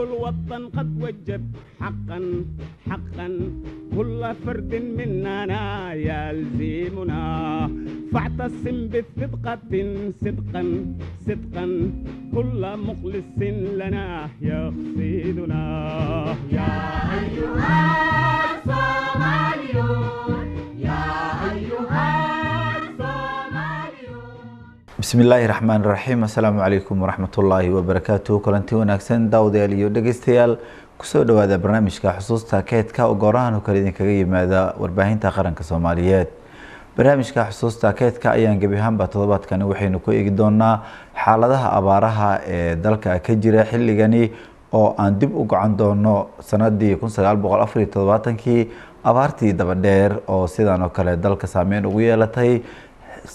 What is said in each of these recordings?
الوطن قد وجب حقا حقا كل فرد مننا يلزمنا فاعتصم بثقة صدقا صدقا كل مخلص لنا يقصدنا يا أيها الصوماليون يا أيها بسم الله الرحمن الرحيم السلام عليكم ورحمة الله وبركاته كلنتي وناكسن داوديال iyo dhageystayaal kusoo dhawaada barnaamijka xusuusta keedka oo goorahan oo kale idin kaga yimaada warbaahinta qaranka Soomaaliyeed barnaamijka xusuusta keedka ayaan gabi ahaanba toddobaadkan waxaynu ku eegi doonaa xaaladaha abaaraha ee dalka ka jira xilligani oo aan dib u gacan doono sanadii 1974kii abaartii daba dheer oo sidaan oo kale dalka saameyn ugu yeelatay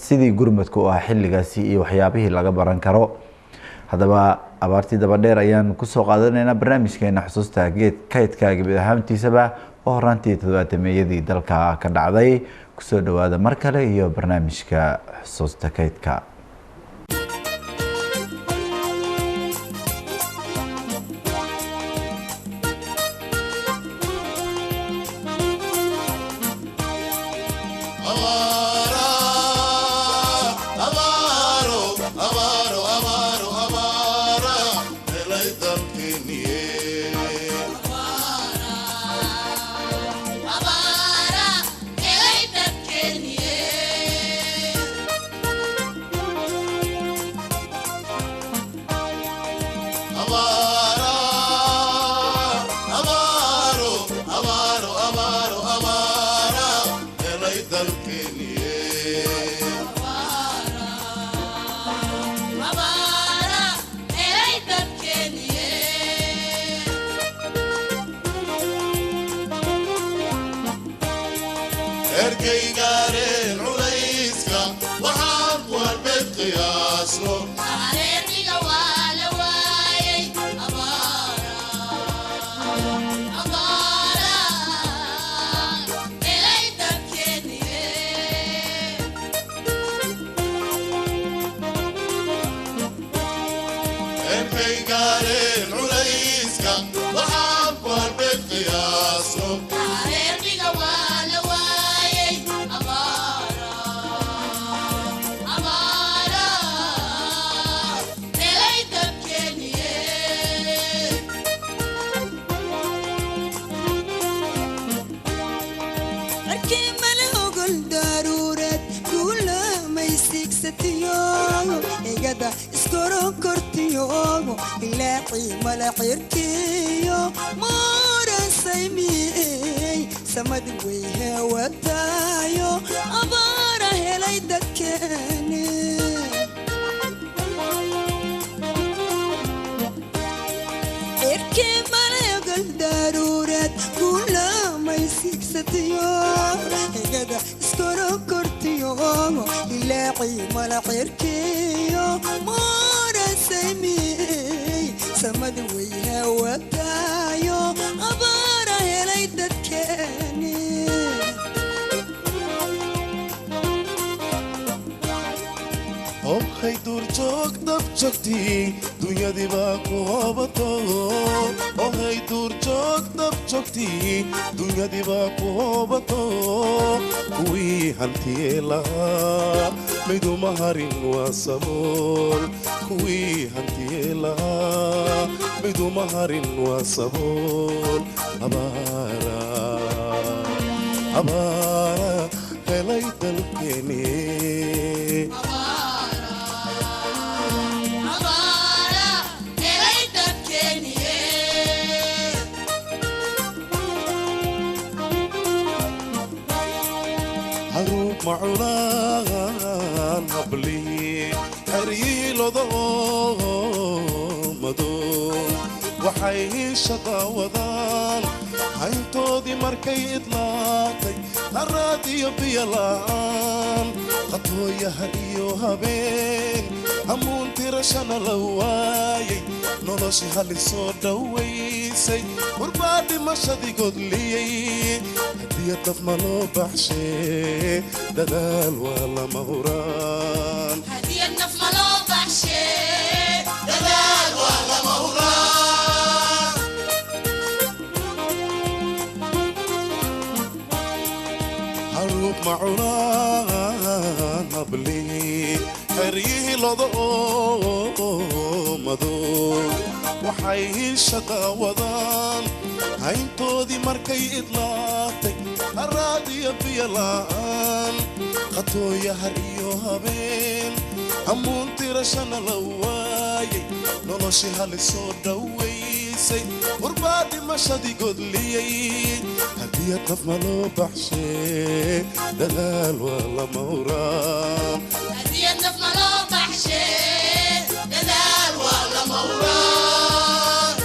sidii gurmadku ah xilligaasi iyo waxyaabihii laga baran karo hadaba abaartii daba dheer ayaan ku soo qaadanaynaa barnaamijkeena xusuusta keedka gabi ahaantiisaba oo horaantii 70meeyadii dalka ka dhacday ku soo dhawaada mar kale iyo barnaamijka xusuusta keedka خطوية هريو هبين همونت tirashana la waayay noloshii hali soo dhawaysay warbaadhi mashadii godliyey haddii daf ma loo baxshee dadaal waa lama huraan haddii daf ma loo baxshee dadaal waa lama huraan haruub macunaan hablii xeryihii loda oomadow waxay shaqa wadaan hayntoodii markay idlaatay haraadiyo biyo la'aan qatooya har iyo habeen hammuun tirashana la waayay noloshii hali soo dhawaysay warbaadhi mashadii godliyey haddii daf ma loo baxshee dadaal waa lama huraan haddii daf ma loo baxshee dadaal waa lama huraan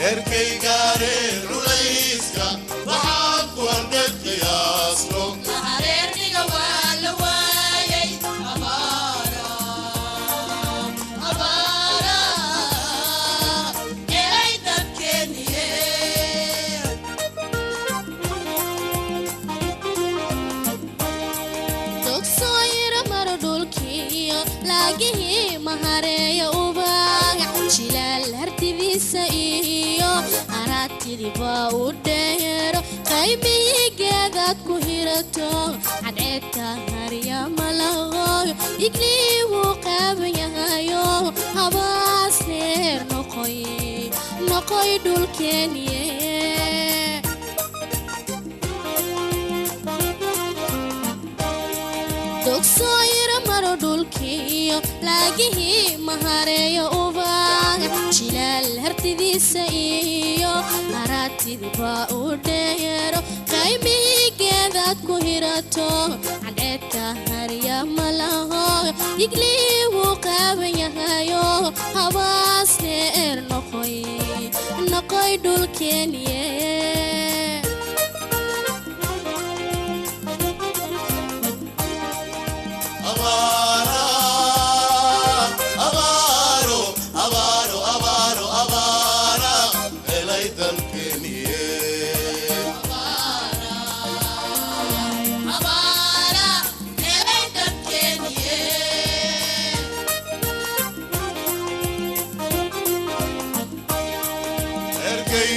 erkay gaareen culayska waxaan ku hardheed qiyaasno hareerniga waa la waayay abaara helay dadkeeniye dogsooyira maro dhulkiyo laagihii mahareeya ubaaga jilaal hartidiisa iyo araagtidiba u dheero qaybihii geedaad ku hirato cadceedka harya malaqooyo iglii wuu qaaban yahayo habaas neer noqoy dhulkeeniye dogsooyira maro dhulkiyo laagihii mahareeya ubaaga jilaal hartidiisa iyo araagtidiba u dheero qaybihii geedaad ku hirato cadceedka harya malaqooyo iglii wuu qaaban yahayo habaas neer noqoy dhulkeeniye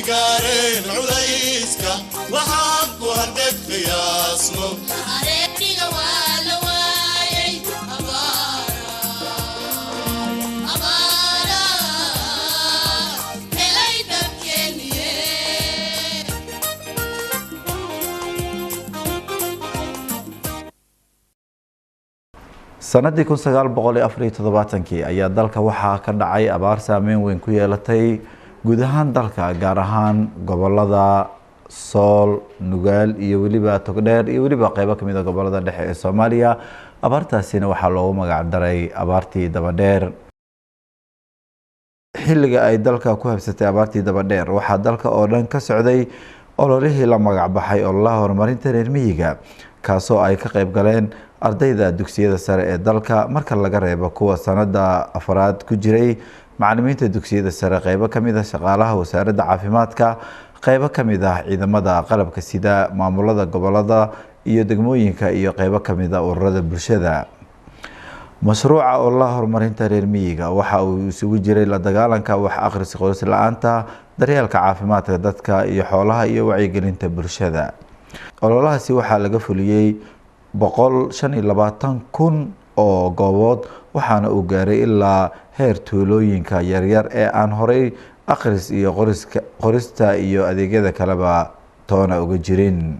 gaareen culayska waxaan ku hardheed qiyaasno hareerniga waa la waayay abaara helay dadkeeniye sanadii 1974 ayaa dalka waxaa ka dhacay abaar saameyn weyn ku yeelatay guud ahaan dalka gaar ahaan gobolada Sool, Nugaal iyo weliba Togdheer iyo weliba qaybo kamid ah gobolada dhexe ee Soomaaliya. abaartaasina waxaa loogu magac daray abaartii Dabadheer. xilliga ay dalka ku habsatay abaartii Dabadheer waxaa dalka oo dhan ka socday ololihii la magac baxay ololaha horumarinta reer miyiga kaasoo ay ka qayb galeen ardayda dugsiyada sare ee dalka marka laga reebo kuwa sanada afraad ku jiray, macallimiinta dugsiyada sare, qaybo kamid ah shaqaalaha wasaaradda caafimaadka, qaybo kamid ah ciidamada qalabka sida, maamulada gobolada iyo degmooyinka iyo qaybo kamid ah ururada bulshada. mashruuca ololaha horumarinta reer miyiga waxa uu isugu jiray la dagaalanka wax akhris qoys la'aanta, daryeelka caafimaadka dadka iyo xoolaha iyo wacyigelinta bulshada. ololahaasi waxaa laga fuliyay 125,000 oo goobood waxaana uu gaaray ilaa heer tuulooyinka yaryar ee aan horey akhris iyo qorista iyo adeegyada kaleba toona uga jirin.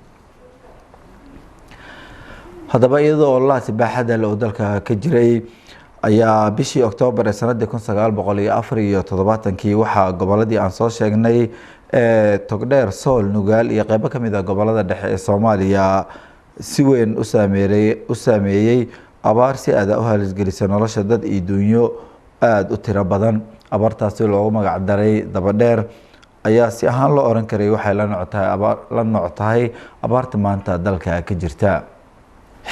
haddaba iyadoo ololahaasi baaxadda leh oo dalka ka jiray ayaa bishii Oktoobar ee sanadii 1974 waxaa goboladii aan soo sheegnay Togdheer, Sool, Nugaal iyo qaybo kamid ah gobolada dhexe ee Soomaaliya si weyn u saameeyay abaar si aad u halisgelisay nolosha dad iyo dunyo aad u tiro badan. abaartaasi loogu magac daray Dabadheer ayaa si ahaan loo oran karay waxay la nooc tahay abaarta maanta dalka ka jirta.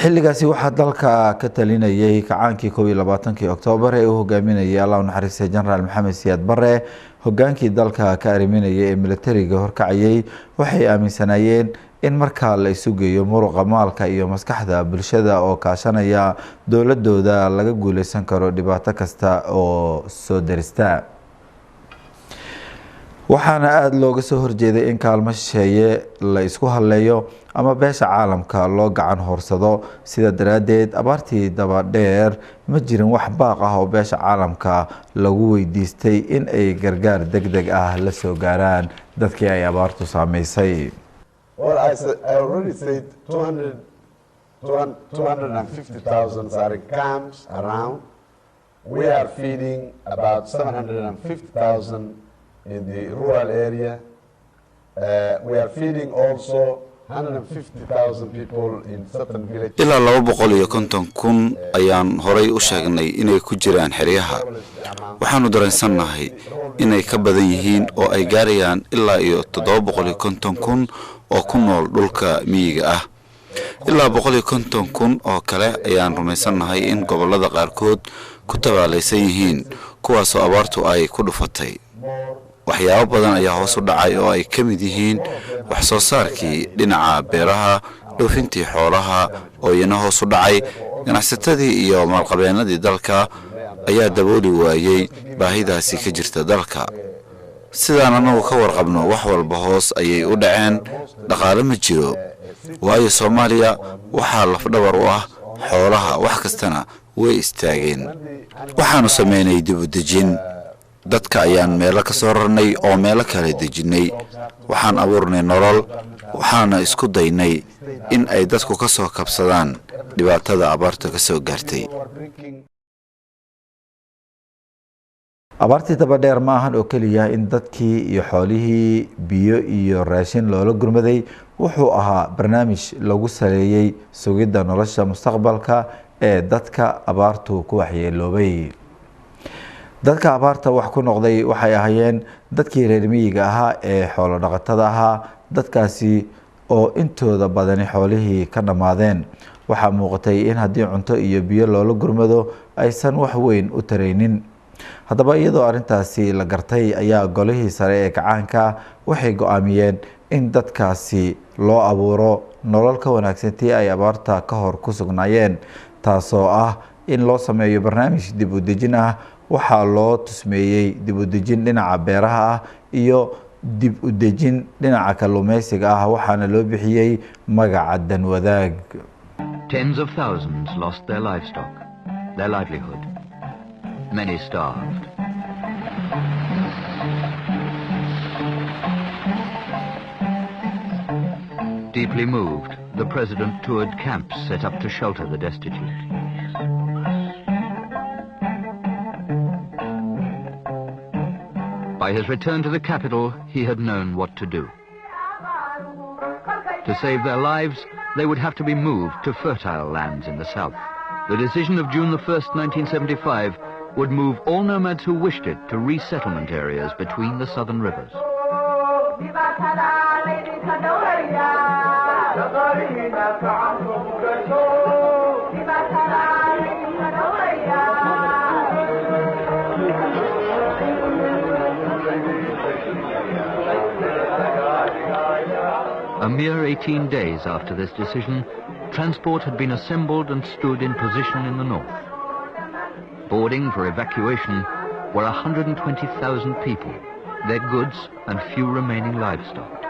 xilligaasi waxaa dalka ka talinayay kacaankii 21 Oktoobar ee uu hogaaminayay Allah naxariistay Generaal Maxamed Siyaad Barre. hogaankii dalka ka ariminayay ee militariga horkacayay waxay aaminsanayeen in marka la isu geeyo muruqa maalka iyo maskaxda bulshada oo kaashanaya dowladooda laga guuleysan karo dhibaato kasta oo soo darista. waxaana aad looga soo horjeeday in kaalmo shisheeye la isku haleeyo ama beesha caalamka loo gacan horsado. sida daraadeed abaartii Dabadheer ma jirin wax baaq ah oo beesha caalamka lagu weydiistay in ay gargaar degdeg ah la soo gaaraan dadkii ay abaartu saameysay. Well, I already said 250,000 are in camps around. We are feeding about 750,000 in the rural area. We are feeding also 150,000 people in certain villages. ilaa 250,000 ayaan horay u sheegnay inay ku jiraan xeryaha. waxaanu dareensannahay inay ka badan yihiin oo ay gaarayaan ilaa iyo 750,000 oo ku nool dhulka miyiga ah. ilaa 150,000 oo kale ayaan rumaysannahay in gobolada qaarkood ku tabaalaysan yihiin kuwaasoo abaartu ay ku dhufatay. waxyaabo badan ayaa hoos u dhacay oo ay ka mid yihiin wax soo saarkii dhinaca beeraha, dhoofintii xoolaha oo iyana hoos u dhacay. ganacsatadii iyo maalqabeenadii dalka ayaa dabooli waayay baahidaasi ka jirta dalka. sidaan anagu ka warqabno wax walba hoos ayay u dhaceen. dhaqaale ma jiro waayo Soomaaliya waxaa lafdhabar u ah xoolaha, wax kastana way istaageen. waxaanu sameynay dib u dejin. dadka ayaan meelo ka soo rarnay oo meelo kale dejinay. waxaan abuurnay nolol, waxaana isku daynay in ay dadku ka soo kabsadaan dhibaatada abaarta ka soo gaartay. abaartii Dabadheer ma ahan oo kaliya in dadkii iyo xoolihii biyo iyo raashin loola gurmaday. wuxuu ahaa barnaamij lagu saleeyay sugidda nolosha mustaqbalka ee dadka abaartu ku waxyeeloobay. dadka abaarta wax ku noqday waxay ahaayeen dadkii reer miyiga ahaa ee xoolo dhaqatada ahaa. dadkaasi oo intooda badani xoolihii ka dhamaadeen. waxaa muuqatay in haddii cunto iyo biyo loola gurmado aysan wax weyn u taraynin. haddaba iyadoo arrintaasi la gartay ayaa golihii sare ee kacaanka waxay go'aamiyeen in dadkaasi loo abuuro nolol ka wanaagsan tii ay abaarta ka hor ku sugnaayeen, taasoo ah in loo sameeyo barnaamij dib u dejin ah. waxaa loo tusmeeyey dib u dejin dhinaca beeraha ah iyo dib u dejin dhinaca kalluumeysiga ah, waxaana loo bixiyey magaca Dan Wadaag. Tens of thousands lost their livestock, their livelihood. Many starved. Deeply moved, the president toured camps set up to shelter the destitute. By his return to the capital, he had known what to do. To save their lives, they would have to be moved to fertile lands in the south. The decision of June 1st, 1975 would move all nomads who wished it to resettlement areas between the southern rivers. A mere 18 days after this decision, transport had been assembled and stood in position in the north. Boarding for evacuation were 120,000 people, their goods and few remaining livestock.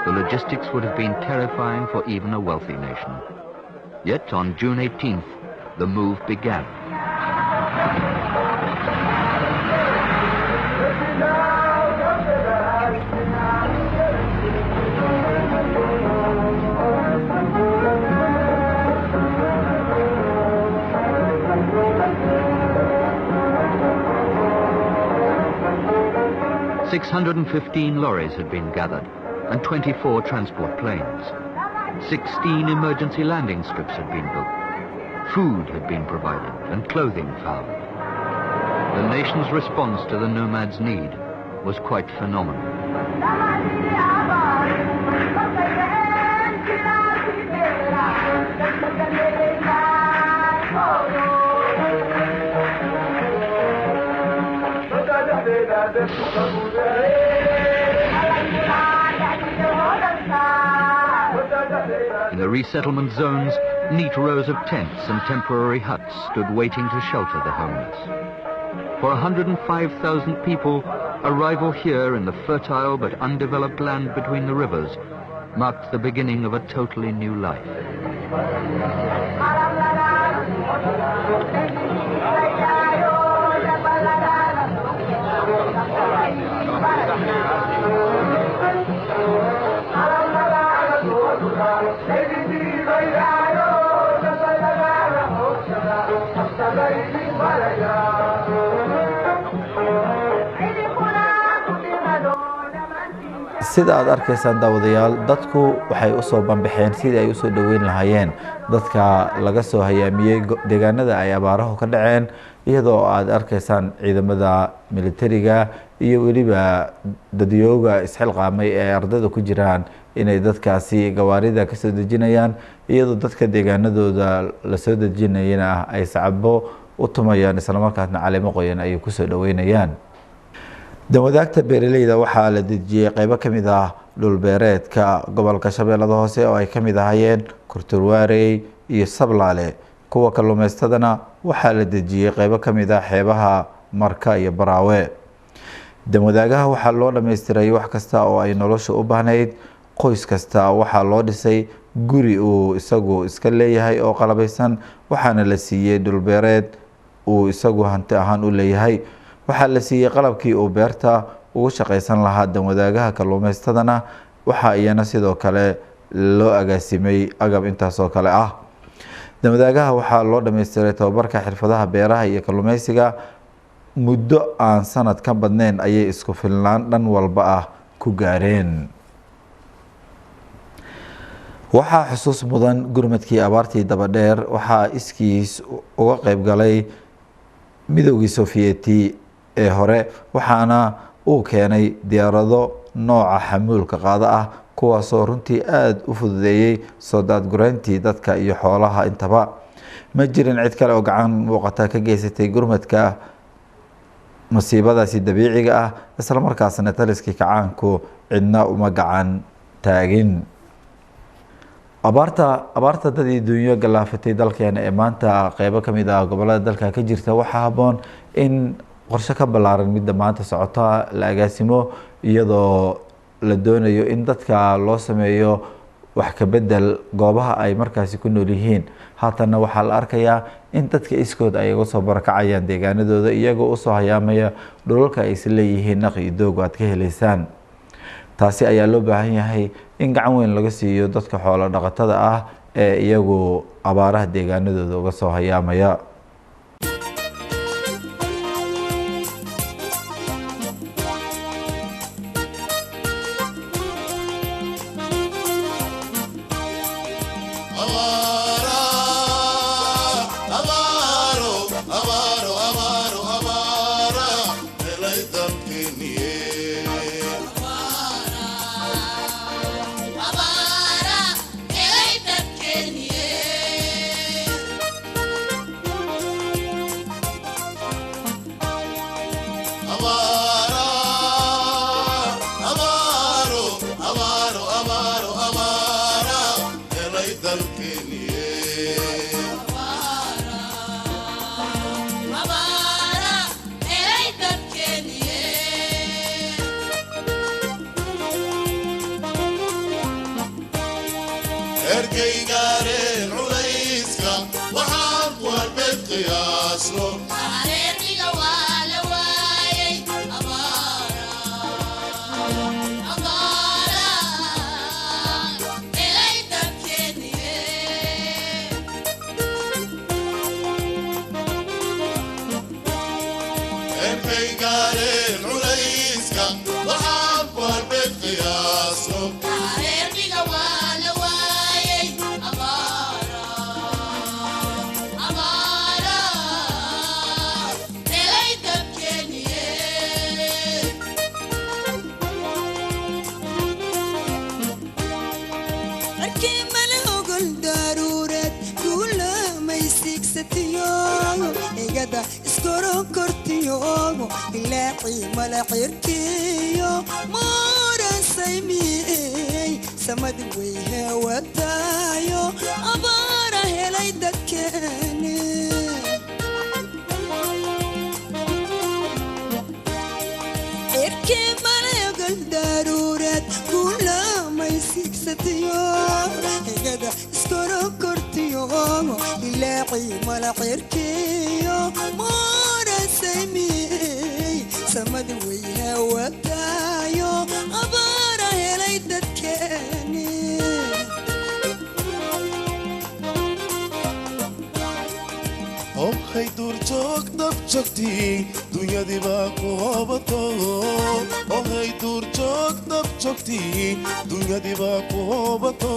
The logistics would have been terrifying for even a wealthy nation. Yet on June 18th, the move began. 615 lorries had been gathered and 24 transport planes. 16 emergency landing strips had been built. Food had been provided and clothing found. The nation's response to the nomads' need was quite phenomenal. In the resettlement zones, neat rows of tents and temporary huts stood waiting to shelter the homeless. For 105,000 people, arrival here in the fertile but undeveloped land between the rivers marked the beginning of a totally new life. sida aad arkaysaan daawadayaal dadku waxay u soo banbaxeen sidii ay u soo dhaweyn lahaayeen dadka laga soo hayaamiyey deegaanada ay abaaruhu ka dhaceen iyadoo aad arkaysaan ciidamada militariga iyo weliba dadiyooga isxilqaamay ee ardayda ku jiraan inay dadkaasi gawaarida ka soo dejinayaan iyadoo dadka deegaanadooda la soo dejinayana ay sacabo u tumayaan isla markaasna caleemo qoyan ay ku soo dhaweynayaan. dawadaagta beeraleyda waxaa la dejiyay qaybo kamid ah dhul beereedka gobolka Shabeellada Hoose oo ay kamid ahaayeen Kurturwaarey iyo Sablaale. kuwa kalluumaystadana waxaa la dejiyay qaybo kamid ah xeebaha Marka iyo Baraawe. dawadaagaha waxaa loo dhameystiray wax kasta oo ay nolosha u baahnayd. qoys kasta waxaa loo dhisay guri uu isagu iska leeyahay oo qalabaysan waxaana la siiyay dhul beereed uu isagu hanti ahaan u leeyahay. waxaa la siiyay qalabkii uu beerta ugu shaqaysan lahaa dawadaagaha kalluumaystadana waxa iyana sidoo kale loo agaasimay agab intaas oo kale ah. dawadaagaha waxaa loo dhameystiray tababarka xirfadaha beeraha iyo kalluumaysiga muddo aan sanad ka badnayn ayay isku filnaan dhan walba ah ku gaareen. waxaa xusuus mudan gurmadkii abaartii daba dheer waxaa iskiis uga qayb galay midowgii Sofiyeeti ee hore waxaana uu keenay diyaarado nooca xamuulka qaada ah kuwaasoo runtii aad u fududeeyay soo daadgureyntii dadka iyo xoolaha intaba. ma jirin cid kale oo gacan muuqata ka geysatay gurmadka masiibadaasi dabiiciga ah isla markaasna taliskii kacaanku cidna uma gacan taagin. abaarta dadii dunyo galaafatay dalkeena ee maanta qaybo kamid ah gobolada dalka ka jirta waxaa haboon in qorshe ka ballaaran midda maanta socota la agaasimo iyadoo la doonayo in dadka loo sameeyo wax ka bedel goobaha ay markaasi ku nool yihiin. haatana waxaa la arkayaa in dadka iskood ay uga soo barakacayaan deegaanadooda iyagoo usoo hayaamaya dhulalka ay isla leeyihiin naq iyo doog aad ka helaysaan. taasi ayaa loo baahan yahay in gacan weyn laga siiyo dadka xoolo dhaqatada ah ee iyagu abaaraha deegaanadooda uga soo hayaamaya. Hey, sigsatiyo igada iskoro kortiyo ilaaci mala xirkiyo mooran saymiyey samad way hawatayo abaara helay dadkeeni irkii malagal daruurad kula may sigsatiyo igada iskoro kortiyo ilaaci mala xirkiyo mooran saymiyey samad way hawatayo abaara helay dadkeeni hay dur joog dab joogtii dunyadii baa ku hobato hay dur joog dab joogtii dunyadii baa ku hobato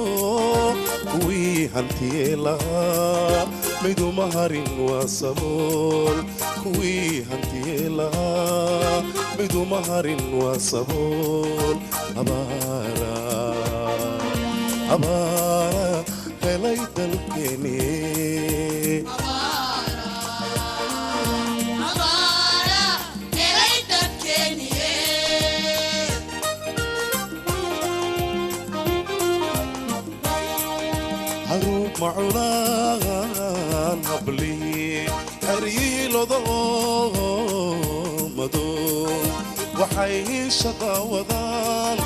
kuwii hantiyee lahaa miduma harin waa sabool kuwii hantiyee lahaa miduma harin waa sabool abaara helay dalkeeni معلان هبلي حريلو مدو وحي شقاوضان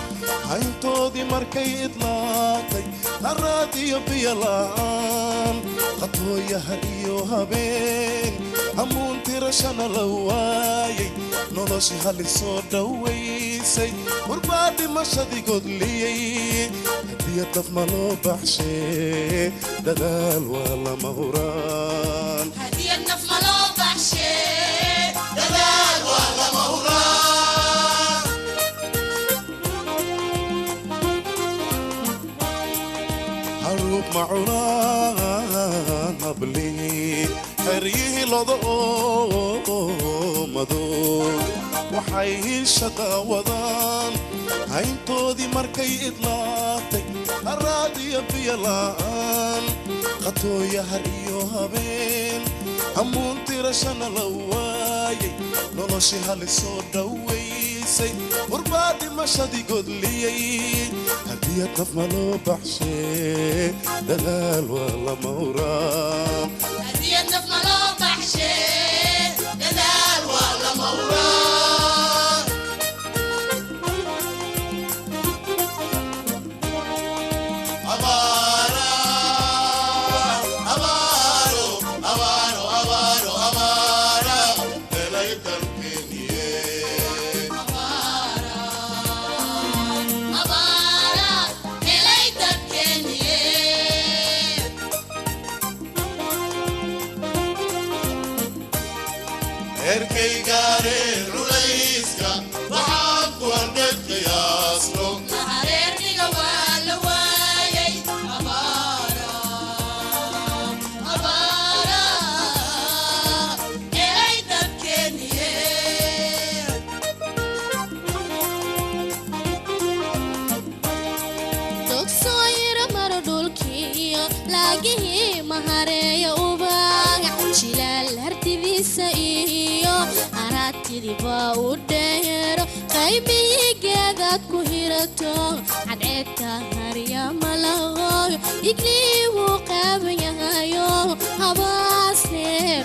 عينتودي مركي إطلاقي الراديو بيلان خطوية هريو هبين همون ترشان لواي نولوشي هالي صودا ويسي وربادي مشادي قدلي هدية مالو بحشي دلال ولا مهوران هدية مالو بحشي دلال ولا مهوران حروب معلان هبلي حريه لضو مدو وحي شقاوضان عينتودي مركي إطلاقي الراديو بيلان خطوية هريو هبين همون ترشان لواي نولوشي هالي صودا ويسي وربادي مشادي قدلي هدية نفمالو بحشي دلال ولا موران هدية نفمالو بحشي دلال ولا موران erkay gaareen culayska waxaan ku hardheed qiyaasno hareerniga waa la waayay abaara helay dadkeeniye dogsoyra maro dhulkiyo laagihii mahareeya ubaaga jilaal hartidiisa iyo araatidiba u dheero qaybihii geedaad ku hirato cadceedka harya malahoyo iglii wuu qaaban yahayo habaas neer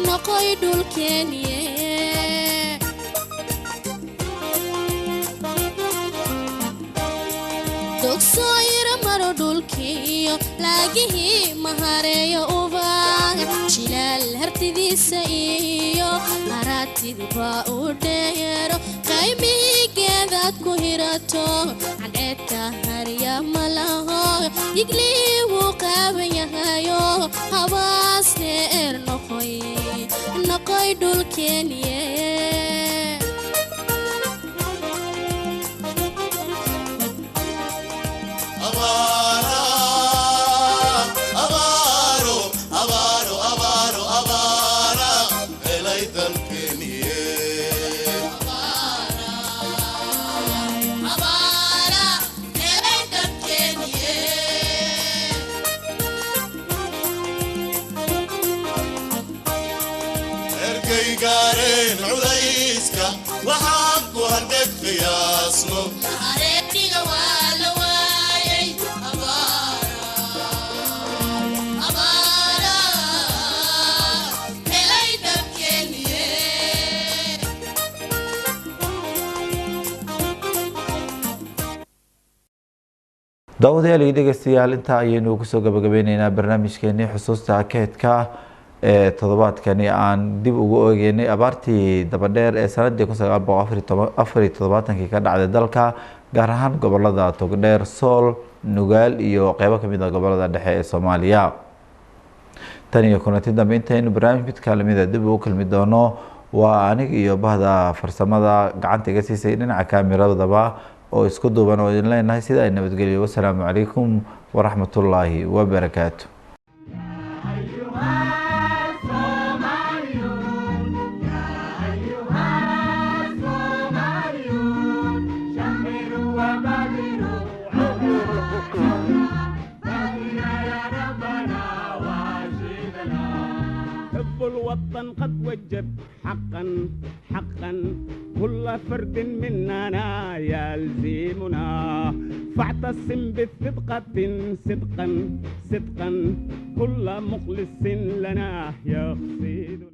noqoy dhulkeeniye dogsoyra maro dhulkiyo laagihii mahareeya ubaaga jilaal hartidiisa iyo araatidiba u dheero qaybihii geedaad ku hirato cadceedka harya malahoyo iglii wuu qaaban yahayo habaas neer noqoy dhulkeeniye qiyaasno hareeriga waa la waayay abaara helay dabkeeniye daawadayaal iyo dhegeystayaal intaa ayaynu kusoo gabagabeyneynaa barnaamijkeenii xusuusta keedka ee toddobaadkani aan dib ugu eegeynay abaartii dabadheer ee sanadii 1974 ka dhacday dalka gaar ahaan gobolada Togdheer, Sool, Nugaal iyo qeybo kamid ah gobolada dhexe ee Soomaaliya. tan iyo kulanti dambe intaynu barnaamij kaalmida dib ugu kulmi doono waa aniga iyo bahda farsamada gacanta iga siisay dhinaca kaamiradaba oo isku duuban oo idin leenahay sida ay nabadgelyo. Wassalaamu calaykum waraxmatullaahi wabarakaatuh. حب الوطن قد وجب حقا حقا كل فرد مننا يلزمنا فاعتصم بثقة صدقا صدقا كل مخلص لنا يقصد